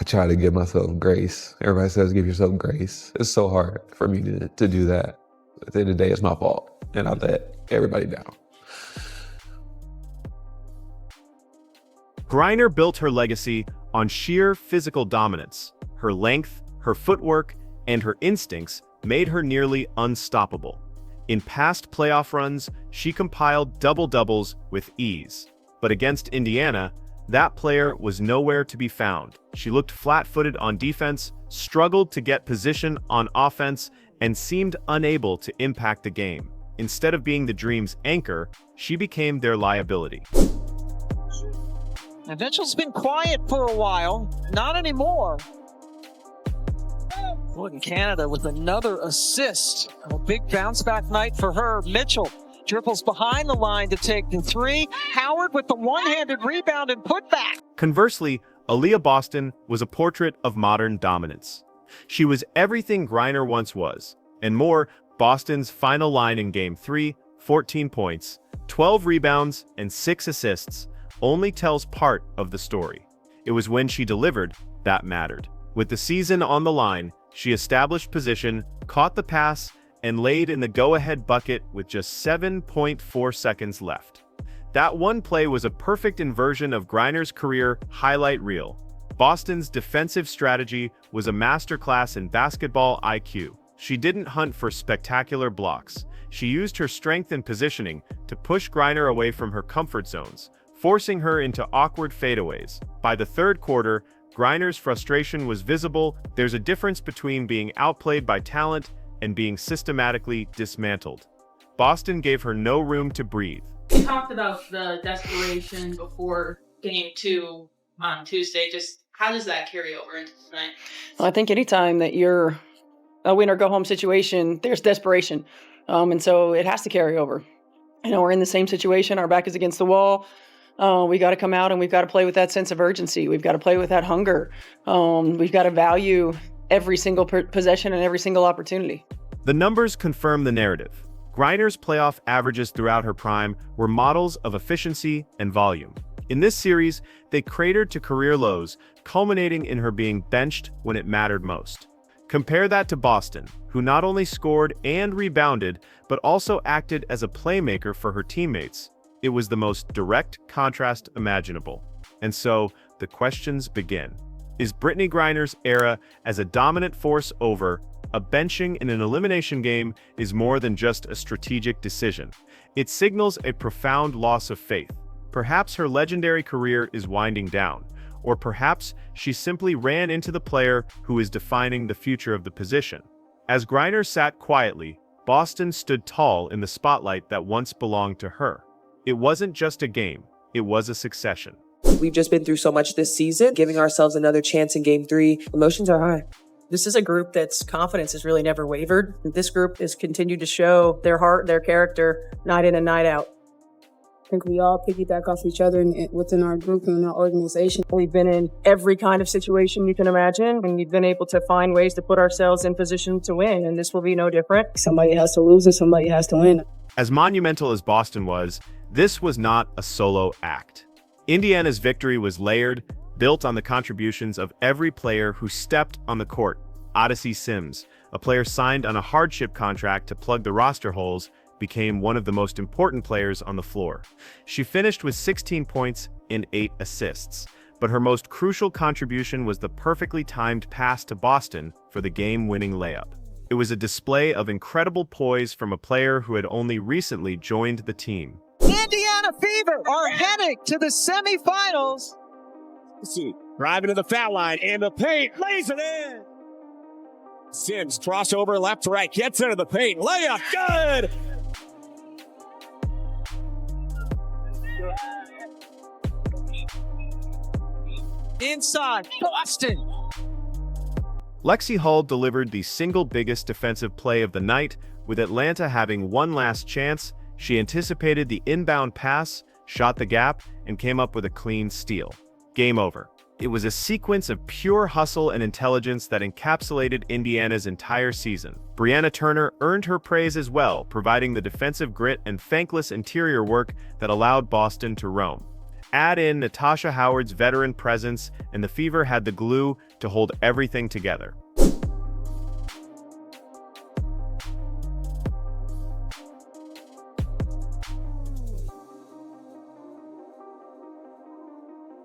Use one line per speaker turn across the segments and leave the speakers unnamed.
try to give myself grace. Everybody says give yourself grace. It's so hard for me to do that. At the end of the day, it's my fault, and I let everybody down.
Griner built her legacy on sheer physical dominance. Her length, her footwork, and her instincts made her nearly unstoppable. In past playoff runs, she compiled double-doubles with ease. But against Indiana, that player was nowhere to be found. She looked flat-footed on defense, struggled to get position on offense, and seemed unable to impact the game. Instead of being the Dream's anchor, she became their liability.
And Mitchell's been quiet for a while. Not anymore. Look, in Canada with another assist. A big bounce-back night for her. Mitchell dribbles behind the line to take the three. Howard with the one-handed rebound and putback.
Conversely, Aaliyah Boston was a portrait of modern dominance. She was everything Griner once was, and more. Boston's final line in Game 3, 14 points, 12 rebounds, and 6 assists, only tells part of the story. It was when she delivered that mattered. With the season on the line, she established position, caught the pass, and laid in the go-ahead bucket with just 7.4 seconds left. That one play was a perfect inversion of Griner's career highlight reel. Boston's defensive strategy was a masterclass in basketball IQ. She didn't hunt for spectacular blocks. She used her strength and positioning to push Griner away from her comfort zones, forcing her into awkward fadeaways. By the third quarter, Griner's frustration was visible. There's a difference between being outplayed by talent and being systematically dismantled. Boston gave her no room to breathe.
We talked about the desperation before Game 2 on Tuesday. Just how does that carry over into tonight?
Well, I think anytime that you're a win or go home situation, there's desperation. And so it has to carry over. We're in the same situation. Our back is against the wall. We got to come out and we've got to play with that sense of urgency. We've got to play with that hunger. We've got to value every single possession and every single opportunity.
The numbers confirm the narrative. Griner's playoff averages throughout her prime were models of efficiency and volume. In this series, they cratered to career lows, culminating in her being benched when it mattered most. Compare that to Boston, who not only scored and rebounded, but also acted as a playmaker for her teammates. It was the most direct contrast imaginable. And so, the questions begin. Is Brittney Griner's era as a dominant force over? A benching in an elimination game is more than just a strategic decision. It signals a profound loss of faith. Perhaps her legendary career is winding down, or perhaps she simply ran into the player who is defining the future of the position. As Griner sat quietly, Boston stood tall in the spotlight that once belonged to her. It wasn't just a game, it was a succession.
We've just been through so much this season, giving ourselves another chance in Game 3. Emotions are high.
This is a group that's confidence has really never wavered. This group has continued to show their heart, their character, night in and night out.
I think we all piggyback off each other within our group and our organization.
We've been in every kind of situation you can imagine, and we've been able to find ways to put ourselves in position to win, and this will be no different.
Somebody has to lose and somebody has to win.
As monumental as Boston was, this was not a solo act. Indiana's victory was layered, built on the contributions of every player who stepped on the court. Odyssey Sims, a player signed on a hardship contract to plug the roster holes, became one of the most important players on the floor. She finished with 16 points and 8 assists, but her most crucial contribution was the perfectly timed pass to Boston for the game-winning layup. It was a display of incredible poise from a player who had only recently joined the team.
Indiana Fever are heading to the semifinals.
Driving to the foul line and the paint, lays it in. Sims crossover left to right, gets into the paint, layup, good.
Inside, Boston.
Lexi Hull delivered the single biggest defensive play of the night, with Atlanta having one last chance. She anticipated the inbound pass, shot the gap, and came up with a clean steal. Game over. It was a sequence of pure hustle and intelligence that encapsulated Indiana's entire season. Brianna Turner earned her praise as well, providing the defensive grit and thankless interior work that allowed Boston to roam. Add in Natasha Howard's veteran presence, and the Fever had the glue to hold everything together.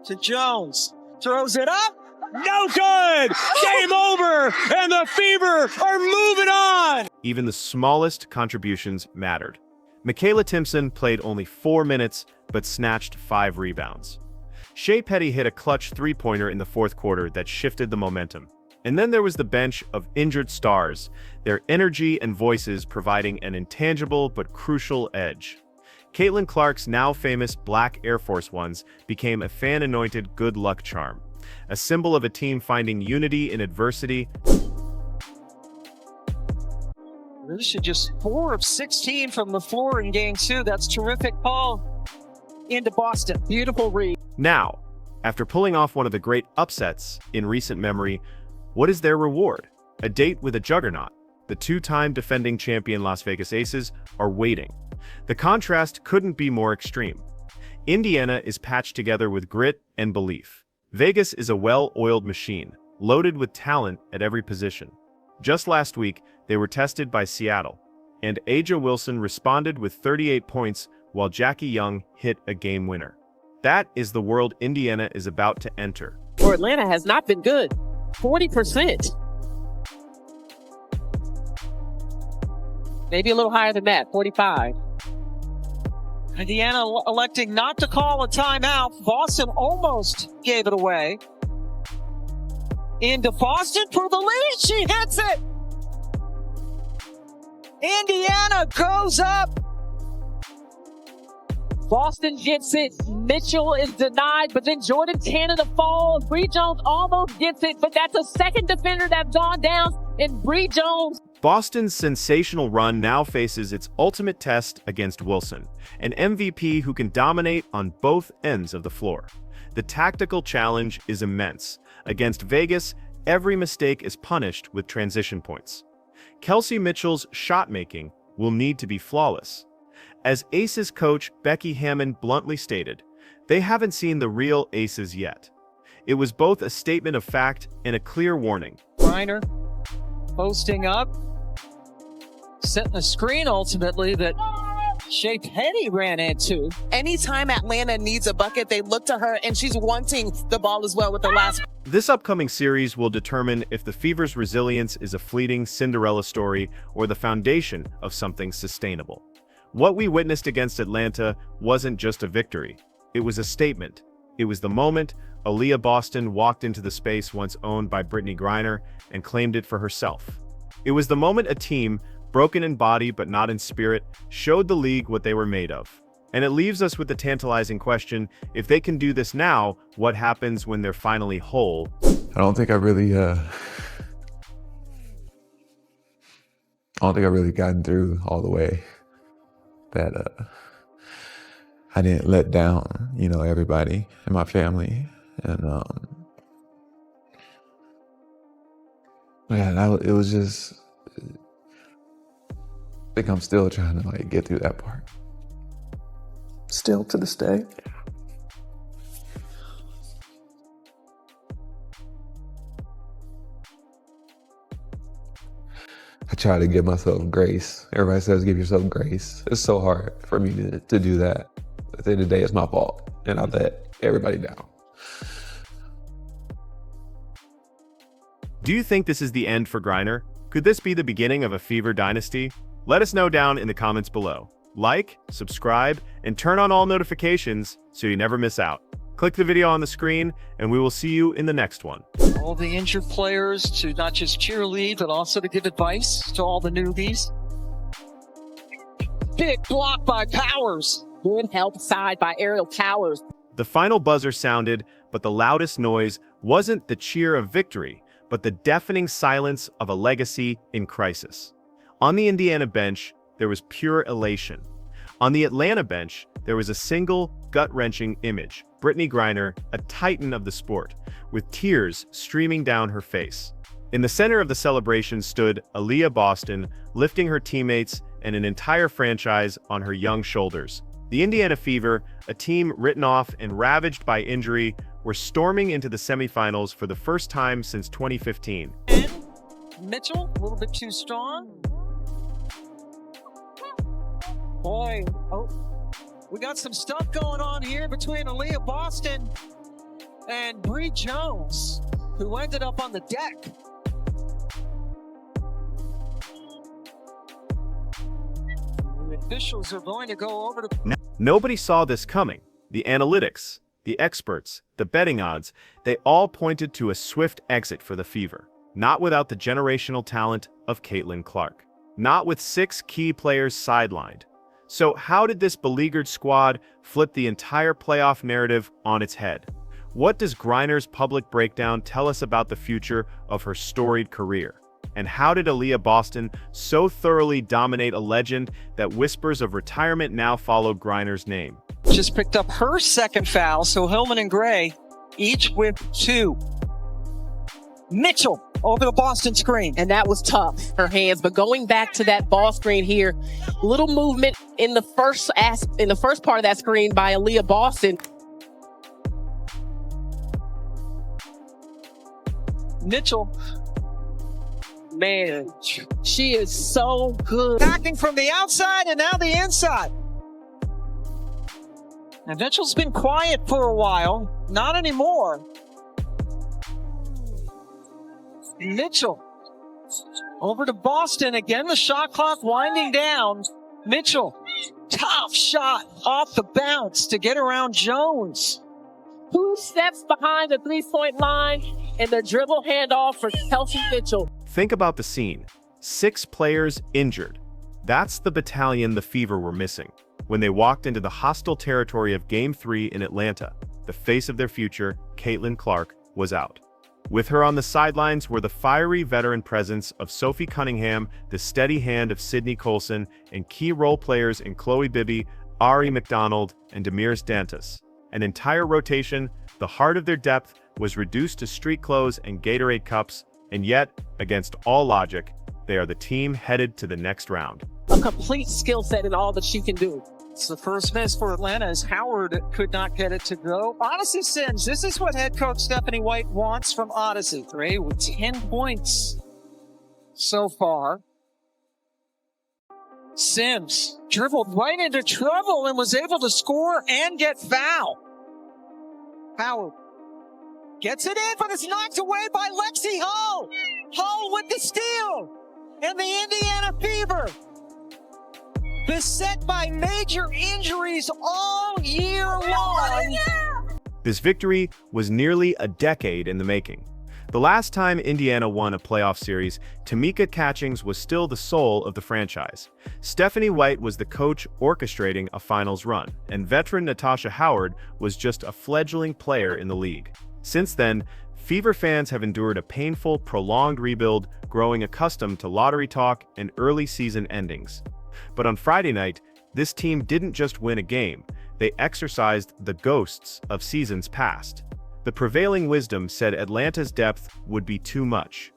To Jones. Throws it up.
No good! Game over! And the Fever are moving on!
Even the smallest contributions mattered. Michaela Timpson played only 4 minutes, but snatched 5 rebounds. Shea Petty hit a clutch three-pointer in the fourth quarter that shifted the momentum. And then there was the bench of injured stars, their energy and voices providing an intangible but crucial edge. Caitlin Clark's now famous black Air Force Ones became a fan-anointed good luck charm, a symbol of a team finding unity in adversity.
Lucia just 4 of 16 from the floor in game 2. That's terrific. Paul into Boston. Beautiful read.
Now, after pulling off one of the great upsets in recent memory, what is their reward? A date with a juggernaut. The 2-time defending champion Las Vegas Aces are waiting. The contrast couldn't be more extreme. Indiana is patched together with grit and belief. Vegas is a well-oiled machine, loaded with talent at every position. Just last week, they were tested by Seattle, and Aja Wilson responded with 38 points while Jackie Young hit a game winner. That is the world Indiana is about to enter.
For Atlanta has not been good. 40%. Maybe a little higher than that, 45.
Indiana electing not to call a timeout. Boston almost gave it away. Into Boston for the lead. She hits it. Indiana goes up.
Boston gets it. Mitchell is denied, but then Jordan Canada falls. Bree Jones almost gets it, but that's a second defender that's gone down, and Bree Jones.
Boston's sensational run now faces its ultimate test against Wilson, an MVP who can dominate on both ends of the floor. The tactical challenge is immense. Against Vegas, every mistake is punished with transition points. Kelsey Mitchell's shot-making will need to be flawless. As Aces coach Becky Hammond bluntly stated, they haven't seen the real Aces yet. It was both a statement of fact and a clear warning.
Griner posting up, setting a screen ultimately that Shea Petty ran into.
Anytime Atlanta needs a bucket, they look to her, and she's wanting the ball as well with the last.
This upcoming series will determine if the Fever's resilience is a fleeting Cinderella story or the foundation of something sustainable. What we witnessed against Atlanta wasn't just a victory. It was a statement. It was the moment Aaliyah Boston walked into the space once owned by Brittney Griner and claimed it for herself. It was the moment a team, broken in body but not in spirit, showed the league what they were made of. And it leaves us with the tantalizing question, if they can do this now, what happens when they're finally whole?
I don't think I really gotten through all the way. That I didn't let down, everybody in my family. And it was just, I think I'm still trying to get through that part. Still to this day. I try to give myself grace. Everybody says give yourself grace. It's so hard for me to do that. At the end of the day, it's my fault, and I let everybody down.
Do you think this is the end for Griner? Could this be the beginning of a Fever dynasty? Let us know down in the comments below. Like, subscribe, and turn on all notifications so you never miss out. Click the video on the screen, and we will see you in the next one.
All the injured players to not just cheerlead, but also to give advice to all the newbies. Big block by Powers.
Good help side by Aerial Towers.
The final buzzer sounded, but the loudest noise wasn't the cheer of victory, but the deafening silence of a legacy in crisis. On the Indiana bench, there was pure elation. On the Atlanta bench, there was a single, gut-wrenching image. Brittney Griner, a titan of the sport, with tears streaming down her face. In the center of the celebration stood Aaliyah Boston, lifting her teammates and an entire franchise on her young shoulders. The Indiana Fever, a team written off and ravaged by injury, were storming into the semifinals for the first time since 2015.
And Mitchell, a little bit too strong. Boy, we got some stuff going on here between Aaliyah Boston and Bree Jones, who ended up on the deck. The officials are going to go over to...
Nobody saw this coming. The analytics, the experts, the betting odds, they all pointed to a swift exit for the Fever. Not without the generational talent of Caitlin Clark. Not with 6 key players sidelined. So how did this beleaguered squad flip the entire playoff narrative on its head? What does Griner's public breakdown tell us about the future of her storied career? And how did Aaliyah Boston so thoroughly dominate a legend that whispers of retirement now follow Griner's name?
Just picked up her second foul, so Hillman and Gray each with 2. Mitchell over the Boston screen.
And that was tough, her hands. But going back to that ball screen here, little movement in the first part of that screen by Aaliyah Boston.
Mitchell, man,
She is so good.
attacking from the outside and now the inside. And Mitchell's been quiet for a while, not anymore. Mitchell over to Boston again. The shot clock winding down. Mitchell, tough shot off the bounce to get around Jones.
2 steps behind the 3-point line and the dribble handoff for Kelsey Mitchell.
Think about the scene. 6 players injured. That's the battalion the Fever were missing. When they walked into the hostile territory of Game 3 in Atlanta, the face of their future, Caitlin Clark, was out. With her on the sidelines were the fiery veteran presence of Sophie Cunningham, the steady hand of Sydney Colson, and key role players in Chloe Bibby, Ari McDonald, and Demirs Dantas. An entire rotation, the heart of their depth, was reduced to street clothes and Gatorade cups, and yet, against all logic, they are the team headed to the next round.
A complete skill set in all that she can do.
It's the first miss for Atlanta as Howard could not get it to go. Odyssey Sims, this is what head coach Stephanie White wants from Odyssey. 3 with 10 points so far. Sims dribbled right into trouble and was able to score and get fouled. Howard gets it in, but it's knocked away by Lexi Hull. Hull with the steal. And the Indiana Fever, beset by major injuries all year long.
This victory was nearly a decade in the making. The last time Indiana won a playoff series, Tamika Catchings was still the soul of the franchise. Stephanie White was the coach orchestrating a finals run, and veteran Natasha Howard was just a fledgling player in the league. Since then, Fever fans have endured a painful, prolonged rebuild, growing accustomed to lottery talk and early season endings. But on Friday night, this team didn't just win a game, they exorcised the ghosts of seasons past. The prevailing wisdom said Atlanta's depth would be too much.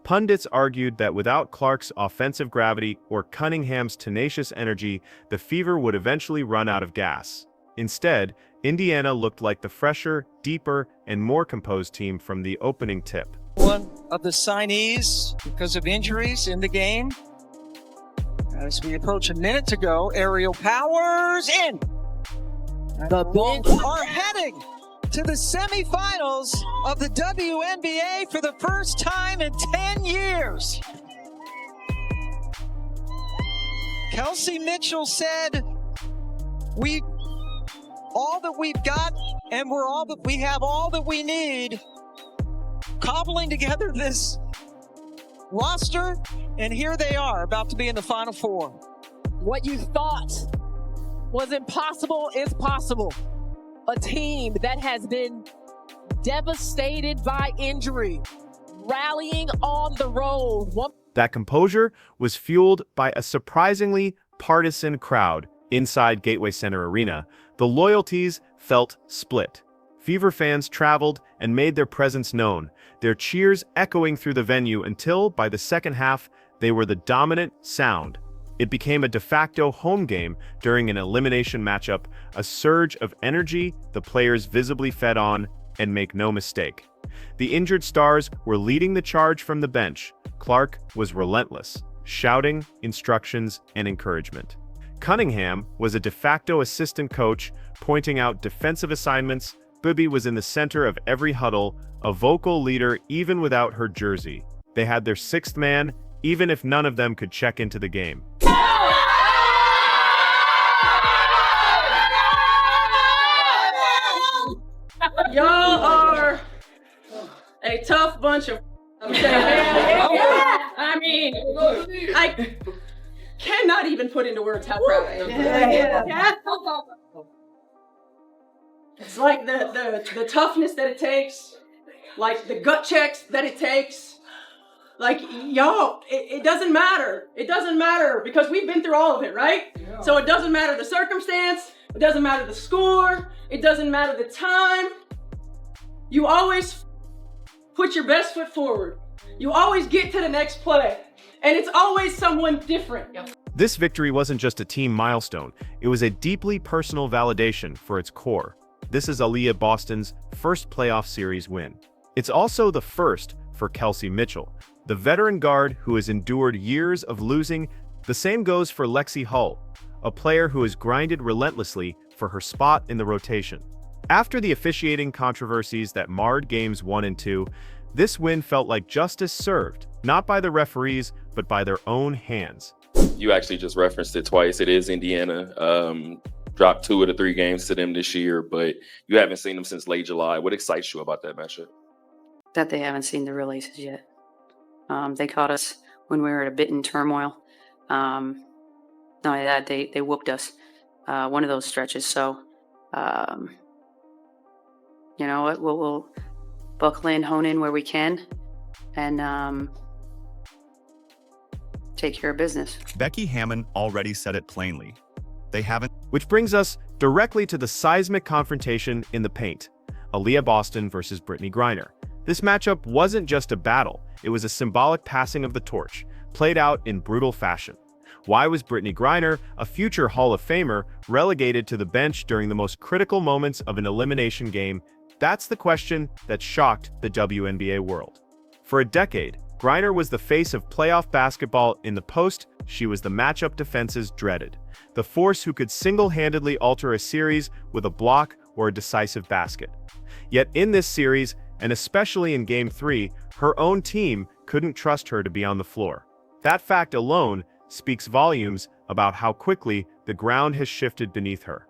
Pundits argued that without Clark's offensive gravity or Cunningham's tenacious energy, the Fever would eventually run out of gas. Instead, Indiana looked like the fresher, deeper, and more composed team from the opening tip.
One of the signees because of injuries in the game. As we approach a minute to go, Aerial Powers in.
The bench
Are heading to the semifinals of the WNBA for the first time in 10 years. Kelsey Mitchell said, all that we've got, and we have all that we need. Cobbling together this roster, and here they are, about to be in the Final Four.
What you thought was impossible is possible. A team that has been devastated by injury, rallying on the road.
That composure was fueled by a surprisingly partisan crowd inside Gateway Center Arena. The loyalties felt split. Fever fans traveled and made their presence known, their cheers echoing through the venue until, by the second half, they were the dominant sound. It became a de facto home game during an elimination matchup, a surge of energy the players visibly fed on, and make no mistake. The injured stars were leading the charge from the bench. Clark was relentless, shouting instructions and encouragement. Cunningham was a de facto assistant coach, pointing out defensive assignments. Bibby was in the center of every huddle, a vocal leader even without her jersey. They had their sixth man, even if none of them could check into the game.
Y'all are a tough bunch of. I mean, I cannot even put into words how proud I am. Yeah. It's like the toughness that it takes, like the gut checks that it takes. Like, y'all, it doesn't matter. It doesn't matter because we've been through all of it, right? Yeah. So it doesn't matter the circumstance. It doesn't matter the score. It doesn't matter the time. You always put your best foot forward. You always get to the next play. And it's always someone different. Yep.
This victory wasn't just a team milestone. It was a deeply personal validation for its core. This is Aaliyah Boston's first playoff series win. It's also the first for Kelsey Mitchell, the veteran guard who has endured years of losing. The same goes for Lexi Hull, a player who has grinded relentlessly for her spot in the rotation. After the officiating controversies that marred games 1 and 2, this win felt like justice served, not by the referees, but by their own hands.
You actually just referenced it twice. It is Indiana. Dropped 2 of the 3 games to them this year, but you haven't seen them since late July. What excites you about that matchup?
That they haven't seen the releases yet. They caught us when we were at a bit in turmoil. Not only that, they whooped us one of those stretches. So, you know what? We'll buckle in, hone in where we can, and take care of business.
Becky Hammon already said it plainly. They haven't.
Which brings us directly to the seismic confrontation in the paint. Aaliyah Boston versus Brittney Griner. This matchup wasn't just a battle, it was a symbolic passing of the torch, played out in brutal fashion. Why was Brittney Griner, a future Hall of Famer, relegated to the bench during the most critical moments of an elimination game? That's the question that shocked the WNBA world. For a decade, Griner was the face of playoff basketball. In the post, she was the matchup defenses dreaded, the force who could single-handedly alter a series with a block or a decisive basket. Yet in this series, and especially in Game 3, her own team couldn't trust her to be on the floor. That fact alone speaks volumes about how quickly the ground has shifted beneath her.